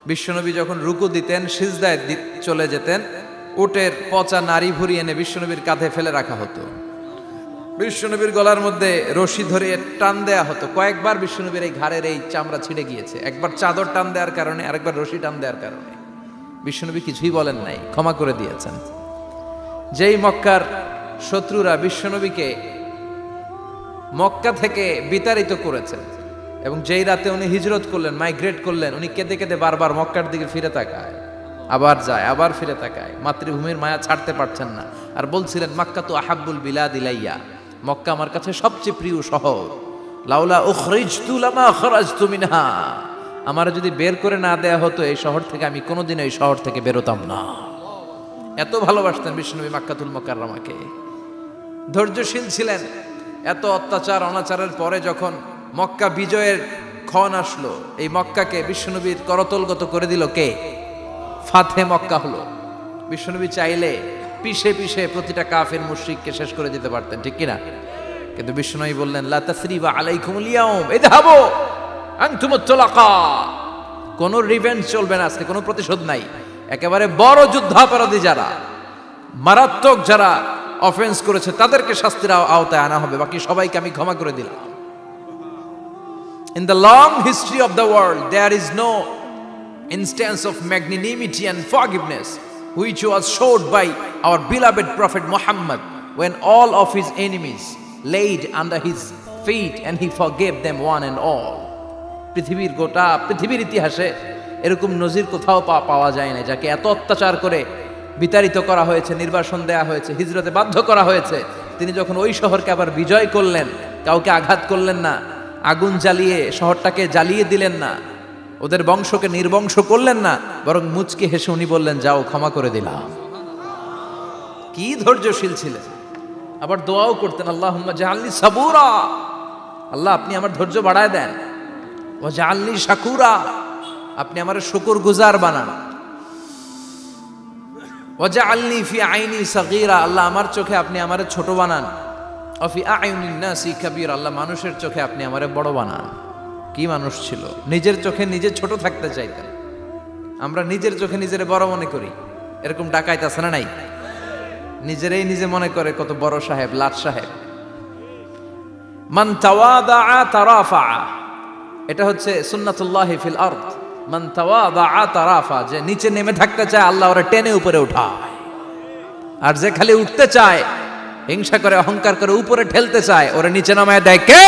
বিশ্বনবী যখন রুকু দিতেন, সিজদায় চলে যেতেন, উটের পচা নাড়ি ভুড়ি এনে বিশ্বনবীর কাঁধে ফেলে রাখা হতো। বিশ্বনবীর গলার মধ্যে রশি ধরে টান দেয়া হতো। কয়েকবার বিশ্বনবীর এই ঘাড়ের এই চামড়া ছিঁড়ে গিয়েছে, একবার চাদর টান দেওয়ার কারণে, আরেকবার রশি টান দেওয়ার কারণে। বিশ্বনবী কিছুই বলেন নাই, ক্ষমা করে দিয়েছেন। যেই মক্কার শত্রুরা বিশ্বনবীকে মক্কা থেকে বিতাড়িত করেছেন এবং যেই রাতে উনি হিজরত করলেন, মাইগ্রেট করলেন, উনি কেঁদে কেঁদে বারবার মক্কার দিকে ফিরে তাকায়, আবার যায়, আবার ফিরে তাকায়, মাতৃভূমির মায়া ছাড়তে পারছেন না। আর বলছিলেন, মক্কা তো আহাব্বুল বিলাদ ইলাইয়া, মক্কা আমার কাছে সবচেয়ে প্রিয় শহর। লাউলা উখরিজতু লামা খরাজতু মিনহা, আমার যদি বের করে না দেয়া হতো এই শহর থেকে, আমি কোনোদিন এই শহর থেকে বেরোতাম না। এত ভালোবাসতেন বিশ্বনবী মক্কাতুল মুকাররমাকে। ধৈর্যশীল ছিলেন। এত অত্যাচার অনাচারের পরে যখন মক্কা বিজয়ের ক্ষণ আসলো, এই মক্কাকে বিশ্বনবীর করতলগত করে দিল কে? ফাতে মক্কা হলো। বিশ্বনবী চাইলে পিষে পিষে প্রতিটা কাফের মুশরিককে শেষ করে দিতে পারতেন, ঠিক কিনা? কিন্তু বিশ্বনবী বললেন, লা তাসরিবা আলাইকুমুল ইয়াউম ইযহাবু আনতুমুত তুলাকা, কোনো রিভেঞ্জ চলবে না আজকে, কোনো প্রতিশোধ নাই। একেবারে বড় যুদ্ধাপরাধী যারা, মারাত্মক যারা অফেন্স করেছে, তাদেরকে শাস্তির আওতায় আনা হবে, বাকি সবাইকে আমি ক্ষমা করে দিলাম। In the long history of the world, there is no instance of magnanimity and forgiveness which was showed by our beloved Prophet Muhammad when all of his enemies laid under his feet and he forgave them one and all. পৃথিবীর গোটা পৃথিবীর ইতিহাসে এরকম নজির কোথাও পাওয়া যায় না, যাকে এত অত্যাচার করে বিতাড়িত করা হয়েছে, নির্বাসন দেয়া হয়েছে, হিজরতে বাধ্য করা হয়েছে। তিনি যখন ওই শহরকে আবার বিজয় করলেন, কাউকে আঘাত করলেন না, আগুন জ্বালিয়ে শহরটাকে জ্বালিয়ে দিলেন না, ওদের বংশকে নির্বংশ করলেন না, বরং মুচকি হেসে উনি বললেন, যাও, ক্ষমা করে দিলাম। কি ধৈর্যশীল ছিলেন। আবার দোয়াও করতেন, আল্লাহুম্মা জাআলনি সাবুরা, আল্লাহ আপনি আমার ধৈর্য বাড়ায় দেন। ওয়া জাআলনি শাকুরা, আপনি আমার শুকরগুজার বানান। ওয়া জাআলনি ফি আইনি সাগীরা, আল্লাহ আমার চোখে আপনি আমারে ছোট বানান। ওয়া ফি আয়ুনিন নাসি কাবীরা, আল্লাহ মানুষের চোখে আপনি আমারে বড় বানান। কি মানুষ ছিল, নিজের চোখে নিজে ছোট থাকতে চাইতেন। আমরা নিজের চোখে নিজের বড় মনে করি, এরকম ডাকাইত আছে না নাই? নিজেরাই নিজে মনে করে কত বড় সাহেব, লাট সাহেব। মান তাওয়াদা তারাফা, এটা হচ্ছে সুন্নাতুল্লাহি ফিল আরদ। মান তাওয়াদা তারাফা, যে নিচে নেমে থাকতে চায় আল্লাহ ওরে টেনে উপরে উঠায়, আর যে খালি উঠতে চায়, হিংসা করে, অহংকার করে উপরে ঠেলতে চায়, ওরে নিচে নামায় দেয় কে?